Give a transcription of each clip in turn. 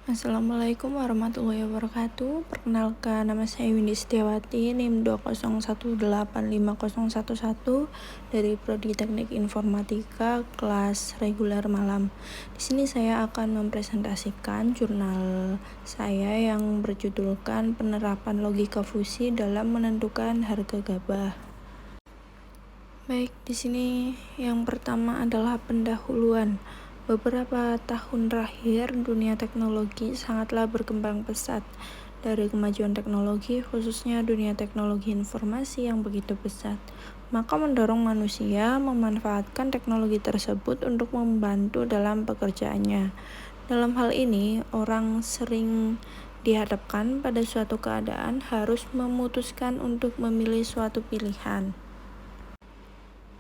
Assalamualaikum warahmatullahi wabarakatuh. Perkenalkan, nama saya Windy Setiawati, NIM 201850111 dari Prodi Teknik Informatika kelas reguler malam. Di sini saya akan mempresentasikan jurnal saya yang berjudulkan Penerapan Logika Fusi dalam Menentukan Harga Gabah. Baik, di sini yang pertama adalah pendahuluan. Beberapa tahun terakhir, dunia teknologi sangatlah berkembang pesat. Dari kemajuan teknologi, khususnya dunia teknologi informasi yang begitu pesat, maka mendorong manusia memanfaatkan teknologi tersebut untuk membantu dalam pekerjaannya. Dalam hal ini, orang sering dihadapkan pada suatu keadaan harus memutuskan untuk memilih suatu pilihan.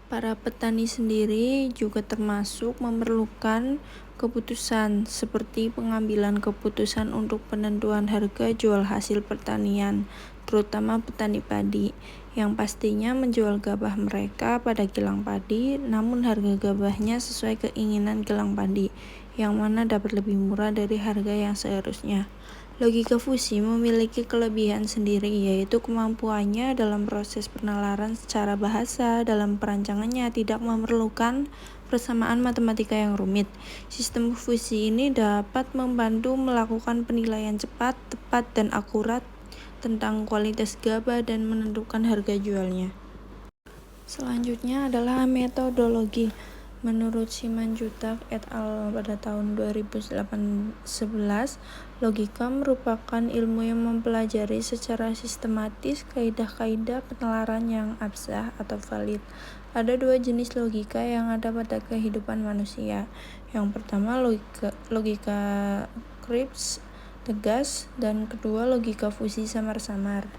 Para petani sendiri juga termasuk memerlukan keputusan seperti pengambilan keputusan untuk penentuan harga jual hasil pertanian, terutama petani padi, yang pastinya menjual gabah mereka pada kilang padi, namun harga gabahnya sesuai keinginan kilang padi, yang mana dapat lebih murah dari harga yang seharusnya. Logika fusi memiliki kelebihan sendiri, yaitu kemampuannya dalam proses penalaran secara bahasa dalam perancangannya tidak memerlukan persamaan matematika yang rumit. Sistem fusi ini dapat membantu melakukan penilaian cepat, tepat, dan akurat tentang kualitas gabah dan menentukan harga jualnya. Selanjutnya adalah metodologi. Menurut Simanjuntak et al. Pada tahun 2011, logika merupakan ilmu yang mempelajari secara sistematis kaidah-kaidah penalaran yang absah atau valid. Ada dua jenis logika yang ada pada kehidupan manusia. Yang pertama logika Kripps tegas, dan kedua logika fusi samar-samar.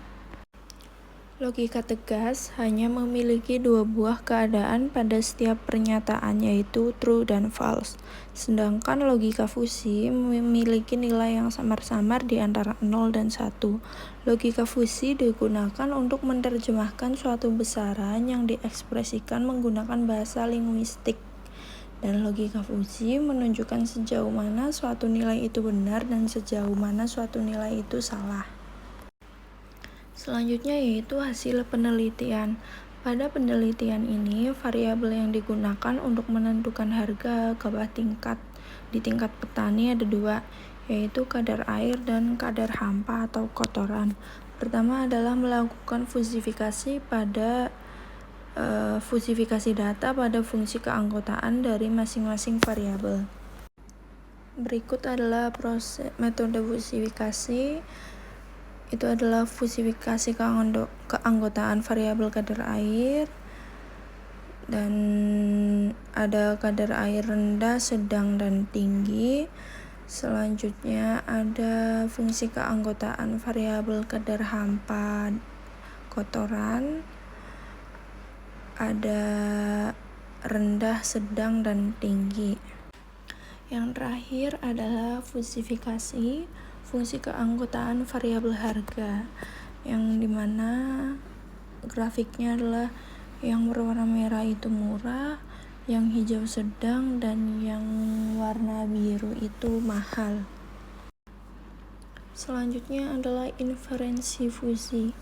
Logika tegas hanya memiliki dua buah keadaan pada setiap pernyataan, yaitu true dan false. Sedangkan logika fusi memiliki nilai yang samar-samar di antara 0 dan 1. Logika fusi digunakan untuk menerjemahkan suatu besaran yang diekspresikan menggunakan bahasa linguistik. Dan logika fusi menunjukkan sejauh mana suatu nilai itu benar dan sejauh mana suatu nilai itu salah. Selanjutnya yaitu hasil penelitian. Pada penelitian ini, variabel yang digunakan untuk menentukan harga gabah di tingkat petani ada dua, yaitu kadar air dan kadar hampa atau kotoran. Pertama adalah melakukan fusifikasi data pada fungsi keanggotaan dari masing-masing variabel. Berikut adalah metode fusifikasi. Itu adalah fusifikasi keanggotaan variabel kadar air, dan ada kadar air rendah, sedang, dan tinggi. Selanjutnya ada fungsi keanggotaan variabel kadar hampa kotoran, ada rendah, sedang, dan tinggi. Yang terakhir adalah fusifikasi fungsi keanggotaan variabel harga, yang dimana grafiknya adalah yang berwarna merah itu murah, yang hijau sedang, dan yang warna biru itu mahal. Selanjutnya adalah inferensi fusi.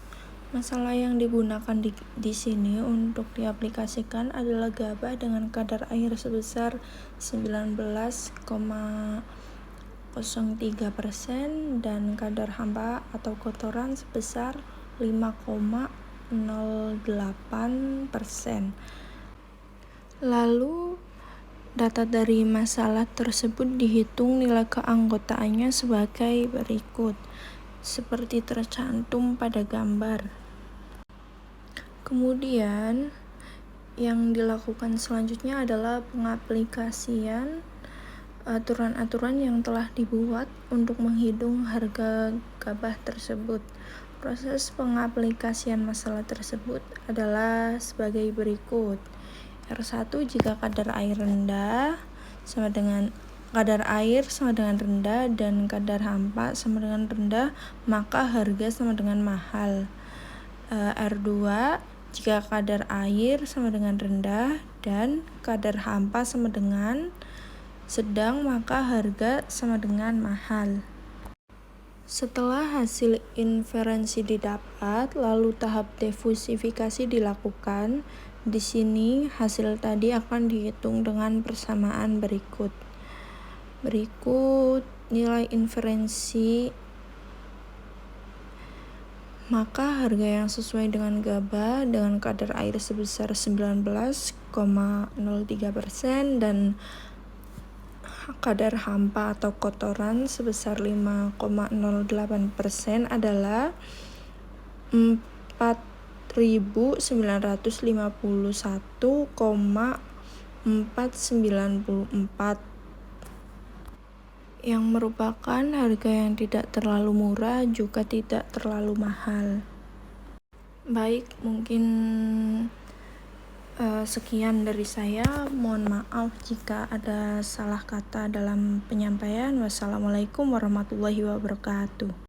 Masalah yang digunakan di sini untuk diaplikasikan adalah gabah dengan kadar air sebesar 19,03% dan kadar hampa atau kotoran sebesar 5,08%. Lalu data dari masalah tersebut dihitung nilai keanggotaannya sebagai berikut, seperti tercantum pada gambar. Kemudian yang dilakukan selanjutnya adalah pengaplikasian aturan-aturan yang telah dibuat untuk menghitung harga gabah tersebut. Proses pengaplikasian masalah tersebut adalah sebagai berikut. R1 jika kadar air sama dengan rendah dan kadar hampa sama dengan rendah, maka harga sama dengan mahal. R2 jika kadar air sama dengan rendah dan kadar hampa sama dengan sedang, maka harga sama dengan mahal. Setelah hasil inferensi didapat, lalu tahap diversifikasi dilakukan. Di sini hasil tadi akan dihitung dengan persamaan berikut. Berikut nilai inferensi. Maka harga yang sesuai dengan GABA dengan kadar air sebesar 19,03% dan kadar hampa atau kotoran sebesar 5,08% adalah 4.951,494, yang merupakan harga yang tidak terlalu murah juga tidak terlalu mahal. Baik, mungkin sekian dari saya. Mohon maaf jika ada salah kata dalam penyampaian. Wassalamualaikum warahmatullahi wabarakatuh.